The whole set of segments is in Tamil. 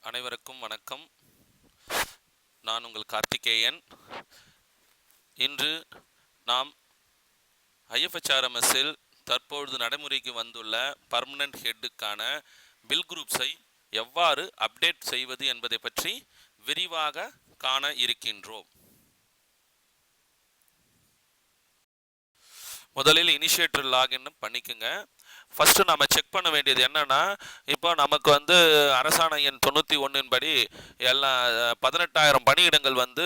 அனைவருக்கும் வணக்கம். நான் உங்கள் கார்த்திகேயன். இன்று நாம் IFHRMSல் தற்பொழுது நடைமுறைக்கு வந்துள்ள பர்மனன்ட் ஹெட்டுக்கான பில் குரூப்ஸை எவ்வாறு அப்டேட் செய்வது என்பதை பற்றி விரிவாக காண இருக்கின்றோம். முதலில் இனிஷியேட்டர் லாகின் பண்ணிக்கோங்க. ஃபஸ்ட்டு நம்ம செக் பண்ண வேண்டியது என்னென்னா, இப்போ நமக்கு வந்து அரசாணை எண் 91 படி எல்லா 18,000 பணியிடங்கள் வந்து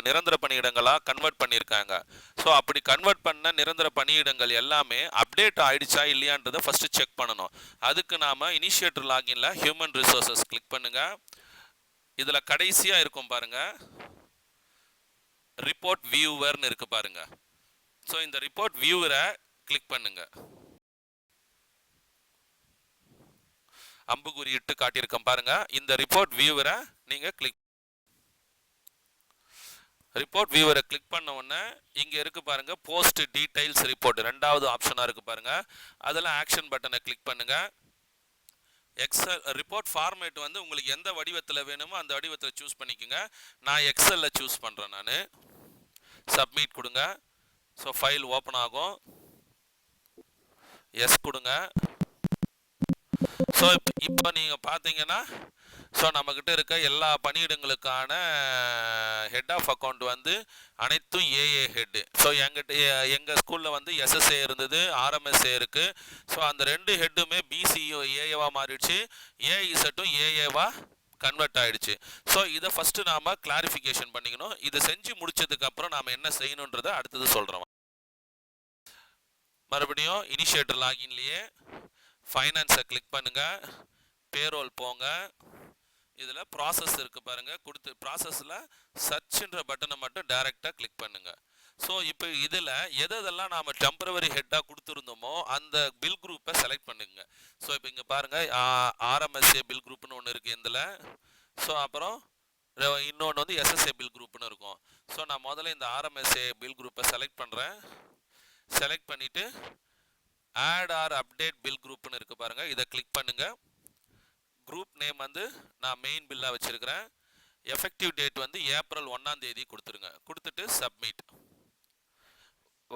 நிரந்தர பணியிடங்களாக கன்வெர்ட் பண்ணியிருக்காங்க. ஸோ அப்படி கன்வெர்ட் பண்ண நிரந்தர பணியிடங்கள் எல்லாமே அப்டேட் ஆகிடுச்சா இல்லையான்றதை ஃபஸ்ட்டு செக் பண்ணணும். அதுக்கு நாம் இனிஷியேட்டர் லாகின்ல ஹியூமன் ரிசோர்ஸஸ் கிளிக் பண்ணுங்கள். இதில் கடைசியாக இருக்கும் பாருங்கள், ரிப்போர்ட் வியூவர்னு இருக்குது பாருங்கள். ஸோ இந்த ரிப்போர்ட் வியூவரை கிளிக் பண்ணுங்க. அம்புகுறி இட்டு காட்டியிருக்கோம் பாருங்க. இந்த ரிப்போர்ட் வியூவரை நீங்க ரிப்போர்ட் வியூவரை கிளிக் பண்ண உடனே இங்க இருக்கு பாருங்க, போஸ்ட் டீடைல்ஸ் ரிப்போர்ட் ரெண்டாவது ஆப்ஷனா இருக்கு பாருங்க. அதில் ஆக்ஷன் பட்டனை கிளிக் பண்ணுங்க. எக்ஸல் ரிப்போர்ட் ஃபார்மேட் வந்து உங்களுக்கு எந்த வடிவத்தில் வேணுமோ அந்த வடிவத்தில் சூஸ் பண்ணிக்கோங்க. நான் எக்ஸலில் சூஸ் பண்ணுறேன். நான் சப்மிட் கொடுங்க. ஸோ ஃபைல் ஓப்பன் ஆகும். எஸ் கொடுங்க. ஸோ இப்போ நீங்கள் பார்த்தீங்கன்னா, ஸோ நம்மக்கிட்ட இருக்க எல்லா பணியிடங்களுக்கான ஹெட் ஆஃப் அக்கௌண்ட் வந்து அனைத்தும் ஏஏ ஹெட்டு. ஸோ எங்கள் ஸ்கூலில் வந்து எஸ்எஸ்ஏ இருந்தது, ஆர்எம்எஸ்ஏ இருக்குது. ஸோ அந்த ரெண்டு ஹெட்டுமே பிசிஓ ஏஏவாக மாறிடுச்சு, ஏஇசட்டும் ஏஏவாக கன்வெர்ட் ஆகிடுச்சு. ஸோ இதை ஃபஸ்ட்டு நாம் கிளாரிஃபிகேஷன் பண்ணிக்கணும். இதை செஞ்சு முடிச்சதுக்கப்புறம் நாம் என்ன செய்யணுன்றதை அடுத்தது சொல்கிறோம். மறுபடியும் இனிஷியேட்டர் லாகின்லேயே ஃபைனான்ஸை கிளிக் பண்ணுங்கள். பேரோல் போங்க. இதில் ப்ராசஸ் இருக்குது பாருங்கள். கொடுத்து ப்ராசஸில் சர்ச்ன்ற பட்டனை மட்டும் டைரெக்டாக கிளிக் பண்ணுங்கள். ஸோ இப்போ இதில் எதெல்லாம் நாம் டெம்பரவரி ஹெட்டாக கொடுத்துருந்தோமோ அந்த பில் குரூப்பை செலக்ட் பண்ணுங்க. ஸோ இப்போ இங்கே பாருங்கள், ஆர்எம்எஸ்ஏ பில் குரூப்னு ஒன்று இருக்குது இதில். ஸோ அப்புறம் இன்னொன்று வந்து எஸ்எஸ்ஏ பில் குரூப்னு இருக்கும். ஸோ நான் முதல்ல இந்த ஆர்எம்எஸ்ஏ பில் குரூப்பை செலக்ட் பண்ணுறேன். செலக்ட் பண்ணிவிட்டு ஆட் ஆர் அப்டேட் பில் குரூப்னு இருக்குது பாருங்கள். இதை கிளிக் பண்ணுங்கள். குரூப் நேம் வந்து நான் மெயின் பில்லாக வச்சுருக்கிறேன். எஃபெக்டிவ் டேட் வந்து ஏப்ரல் 1ஆம் தேதி கொடுத்துருங்க. கொடுத்துட்டு சப்மிட்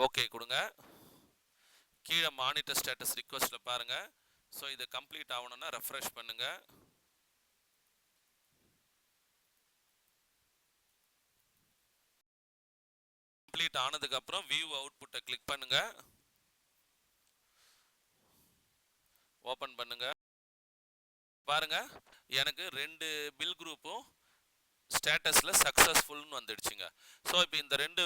ஓகே கொடுங்க. கீழே மானிட்டர் ஸ்டேட்டஸ் ரிக்வெஸ்ட்டில் பாருங்கள். ஸோ இதை கம்ப்ளீட் ஆகணும்னா ரெஃப்ரெஷ் பண்ணுங்கள். கம்ப்ளீட் ஆனதுக்கப்புறம் வியூ அவுட்புட்டை கிளிக் பண்ணுங்கள். ஓப்பன் பண்ணுங்க. பாருங்க, எனக்கு 2 பில் குரூப்பும் ஸ்டேட்டஸில் சக்ஸஸ்ஃபுல்னு வந்துடுச்சுங்க. ஸோ இப்போ இந்த 2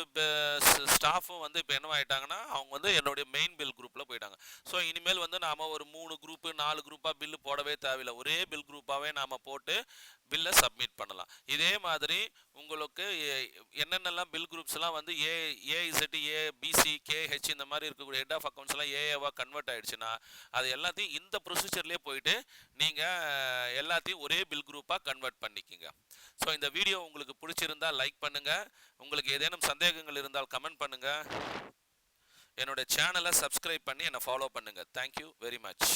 ஸ்டாஃபும் வந்து இப்போ என்ன ஆகிட்டாங்கன்னா, அவங்க வந்து என்னுடைய மெயின் பில் குரூப்பில் போயிட்டாங்க. ஸோ இனிமேல் வந்து நாம் ஒரு 3 குரூப்பு 4 குரூப்பாக பில்லு போடவே தேவையில்லை. ஒரே பில் குரூப்பாகவே நாம் போட்டு பில்லை சப்மிட் பண்ணலாம். இதே மாதிரி உங்களுக்கு என்னென்னலாம் பில் குரூப்ஸ்லாம் வந்து ஏஇசட் ஏபிசி கேஹெச் இந்த மாதிரி இருக்கக்கூடிய ஹெட் ஆஃப் அக்கௌண்ட்ஸ்லாம் ஏஏவாக கன்வெர்ட் ஆகிடுச்சுன்னா அது எல்லாத்தையும் இந்த ப்ரொசீஜர்லேயே போயிட்டு நீங்கள் எல்லாத்தையும் ஒரே பில் குரூப்பாக கன்வெர்ட் பண்ணிக்கோங்க. ஸோ இந்த வீடியோ உங்களுக்கு பிடிச்சிருந்தால் லைக் பண்ணுங்கள். உங்களுக்கு ஏதேனும் சந்தேகங்கள் இருந்தால் கமெண்ட் பண்ணுங்கள். என்னோட சேனலை சப்ஸ்கிரைப் பண்ணி என்னை ஃபாலோ பண்ணுங்கள். Thank you very much.